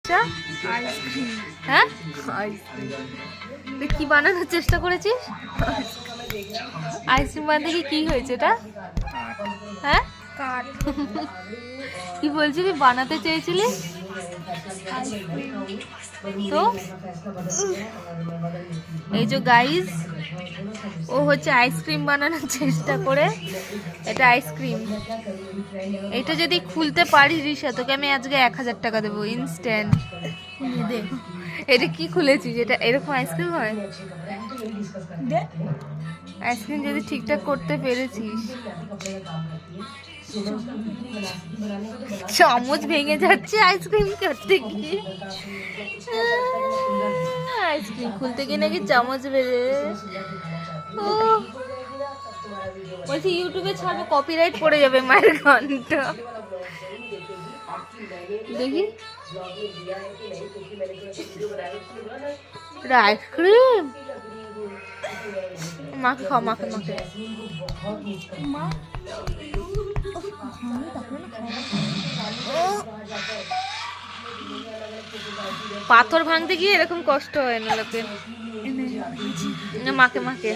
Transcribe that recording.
হ্যাঁ কি বানানোর চেষ্টা করেছিস? আইসক্রিম বানাতে কি হয়েছে এটা? হ্যাঁ কি বলছিলি বানাতে চেয়েছিলি তো? এই যে গাইস, ও হচ্ছে আইসক্রিম বানানোর চেষ্টা করে। এটা আইসক্রিম, এটা যদি খুলতে পারিস রিশা তোকে আমি আজকে 1000 টাকা দেবো ইনস্ট্যান্ট। এটা কি খুলেছিস? এটা এরকম আইসক্রিম হয়? আইসক্রিম যদি ঠিকঠাক করতে পেরেছিস। চামচ ভেঙে যাচ্ছে আইসক্রিম করতে গিয়ে। আইসক্রিম খুলতে গিয়ে নাকি চামচ বেড়ে। বলছি ইউটিউবে ছাড়বো, কপিরাইট পড়ে যাবে মায়ের ঘন্টা। দেখি আইসক্রিম মাকে খাও, মাকে মাকে। পাথর ভাঙতে গিয়ে এরকম কষ্ট হয় না লোকের। মাকে মাকে।